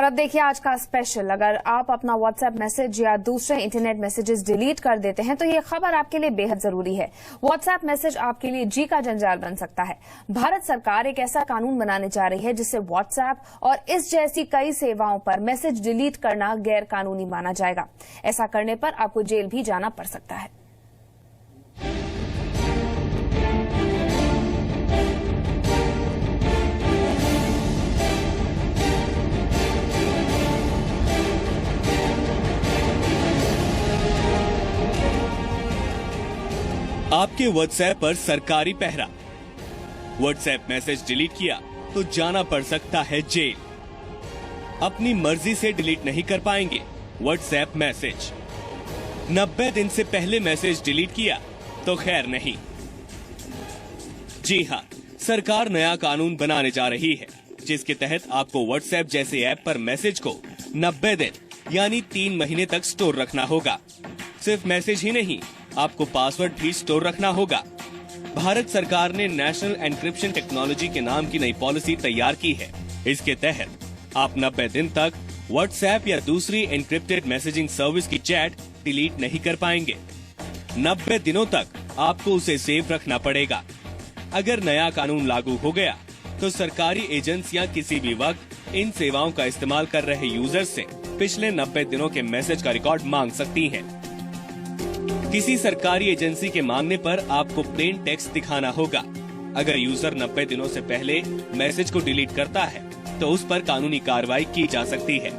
और अब देखिए आज का स्पेशल। अगर आप अपना व्हाट्सएप मैसेज या दूसरे इंटरनेट मैसेजेस डिलीट कर देते हैं तो ये खबर आपके लिए बेहद जरूरी है। व्हाट्सएप मैसेज आपके लिए जी का जंजाल बन सकता है। भारत सरकार एक ऐसा कानून बनाने जा रही है जिससे व्हाट्सएप और इस जैसी कई सेवाओं पर मैसेज डिलीट करना गैर कानूनी माना जाएगा। ऐसा करने पर आपको जेल भी जाना पड़ सकता है। आपके व्हाट्सएप पर सरकारी पहरा। व्हाट्सएप मैसेज डिलीट किया तो जाना पड़ सकता है जेल। अपनी मर्जी से डिलीट नहीं कर पाएंगे व्हाट्सएप मैसेज। 90 दिन से पहले मैसेज डिलीट किया तो खैर नहीं। जी हाँ, सरकार नया कानून बनाने जा रही है जिसके तहत आपको व्हाट्सएप जैसे ऐप पर मैसेज को 90 दिन यानी 3 महीने तक स्टोर रखना होगा। सिर्फ मैसेज ही नहीं, आपको पासवर्ड भी स्टोर रखना होगा। भारत सरकार ने नेशनल एन्क्रिप्शन टेक्नोलॉजी के नाम की नई पॉलिसी तैयार की है। इसके तहत आप 90 दिन तक व्हाट्सएप या दूसरी एन्क्रिप्टेड मैसेजिंग सर्विस की चैट डिलीट नहीं कर पाएंगे। 90 दिनों तक आपको उसे सेव रखना पड़ेगा। अगर नया कानून लागू हो गया तो सरकारी एजेंसियां किसी भी वक्त इन सेवाओं का इस्तेमाल कर रहे यूजर्स से पिछले 90 दिनों के मैसेज का रिकॉर्ड मांग सकती हैं। किसी सरकारी एजेंसी के मांगने पर आपको प्लेन टेक्स्ट दिखाना होगा। अगर यूजर 90 दिनों से पहले मैसेज को डिलीट करता है तो उस पर कानूनी कार्रवाई की जा सकती है।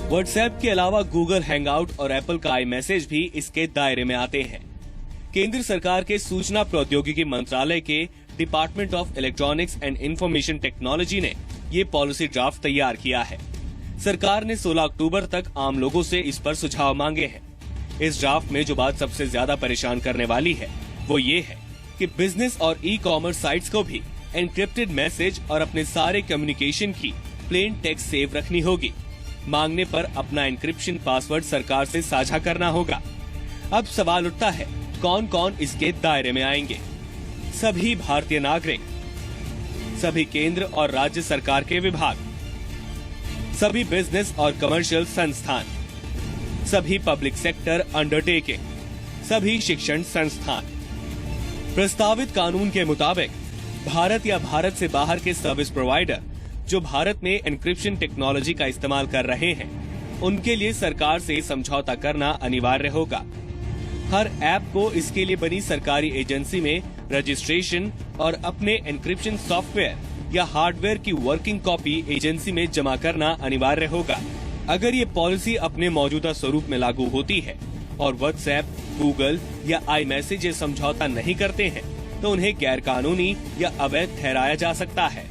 व्हाट्सएप के अलावा गूगल हैंगआउट और एप्पल का आई मैसेज भी इसके दायरे में आते हैं। केंद्र सरकार के सूचना प्रौद्योगिकी मंत्रालय के department of electronics and information technology ने ये पॉलिसी ड्राफ्ट तैयार किया है। सरकार ने 16 अक्टूबर तक आम लोगों से इस पर सुझाव मांगे हैं। इस ड्राफ्ट में जो बात सबसे ज्यादा परेशान करने वाली है वो ये है कि बिजनेस और ई कॉमर्स साइट्स को भी एन्क्रिप्टेड मैसेज और अपने सारे कम्युनिकेशन की प्लेन टेक्स्ट सेव रखनी होगी। मांगने पर अपना एन्क्रिप्शन पासवर्ड सरकार से साझा करना होगा। अब सवाल उठता है, कौन कौन इसके दायरे में आएंगे? सभी भारतीय नागरिक, सभी केंद्र और राज्य सरकार के विभाग, सभी बिजनेस और कमर्शियल संस्थान, सभी पब्लिक सेक्टर अंडरटेकिंग, सभी शिक्षण संस्थान। प्रस्तावित कानून के मुताबिक भारत या भारत से बाहर के सर्विस प्रोवाइडर जो भारत में एन्क्रिप्शन टेक्नोलॉजी का इस्तेमाल कर रहे हैं, उनके लिए सरकार से समझौता करना अनिवार्य होगा। हर ऐप को इसके लिए बनी सरकारी एजेंसी में रजिस्ट्रेशन और अपने एन्क्रिप्शन सॉफ्टवेयर या हार्डवेयर की वर्किंग कॉपी एजेंसी में जमा करना अनिवार्य होगा। अगर ये पॉलिसी अपने मौजूदा स्वरूप में लागू होती है और व्हाट्सएप, गूगल या आई मैसेज समझौता नहीं करते हैं तो उन्हें गैर कानूनी या अवैध ठहराया जा सकता है।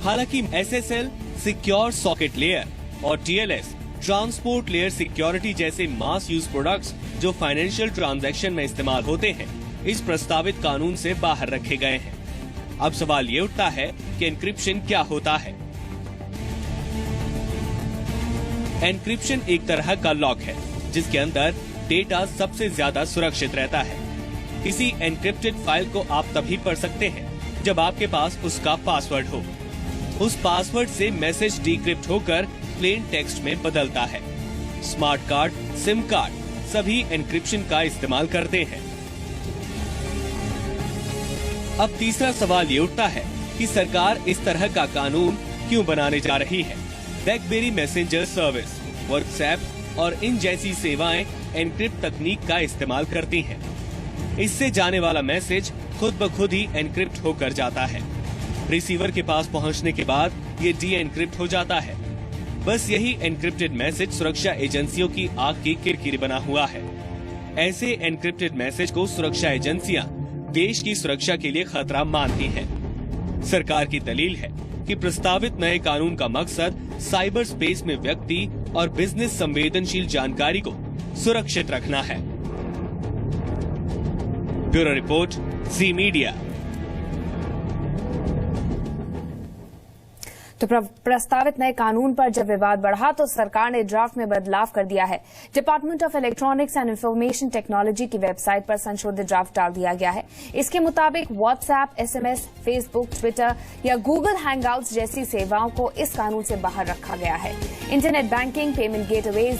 हालांकि SSL, सिक्योर सॉकेट लेयर और TLS, ट्रांसपोर्ट लेयर सिक्योरिटी जैसे मास यूज प्रोडक्ट्स जो फाइनेंशियल ट्रांजैक्शन में इस्तेमाल होते हैं, इस प्रस्तावित कानून से बाहर रखे गए हैं। अब सवाल ये उठता है कि एन्क्रिप्शन क्या होता है? एन्क्रिप्शन एक तरह का लॉक है जिसके अंदर डेटा सबसे ज्यादा सुरक्षित रहता है। किसी एन्क्रिप्टेड फाइल को आप तभी पढ़ सकते हैं जब आपके पास उसका पासवर्ड हो। उस पासवर्ड से मैसेज डिक्रिप्ट होकर प्लेन टेक्स्ट में बदलता है। स्मार्ट कार्ड, सिम कार्ड सभी एन्क्रिप्शन का इस्तेमाल करते हैं। अब तीसरा सवाल ये उठता है कि सरकार इस तरह का कानून क्यों बनाने जा रही है? ब्लैकबेरी मैसेंजर सर्विस, व्हाट्सएप और इन जैसी सेवाएं एन्क्रिप्ट तकनीक का इस्तेमाल करती हैं। इससे जाने वाला मैसेज खुद ब खुद ही एन्क्रिप्ट होकर जाता है। रिसीवर के पास पहुंचने के बाद ये डी एन्क्रिप्ट हो जाता है। बस यही एन्क्रिप्टेड मैसेज सुरक्षा एजेंसियों की आग की किरकिरी बना हुआ है। ऐसे एन्क्रिप्टेड मैसेज को सुरक्षा एजेंसियां देश की सुरक्षा के लिए खतरा मानती हैं। सरकार की दलील है कि प्रस्तावित नए कानून का मकसद साइबर स्पेस में व्यक्ति और बिजनेस संवेदनशील जानकारी को सुरक्षित रखना है। ब्यूरो रिपोर्ट, जी मीडिया। तो प्रस्तावित नए कानून पर जब विवाद बढ़ा तो सरकार ने ड्राफ्ट में बदलाव कर दिया है। Department of electronics and information technology की वेबसाइट पर संशोधित ड्राफ्ट डाल दिया गया है। इसके मुताबिक व्हाट्सएप, एसएमएस, फेसबुक, ट्विटर या गूगल हैंगआउट्स जैसी सेवाओं को इस कानून से बाहर रखा गया है। Internet banking, payment gateways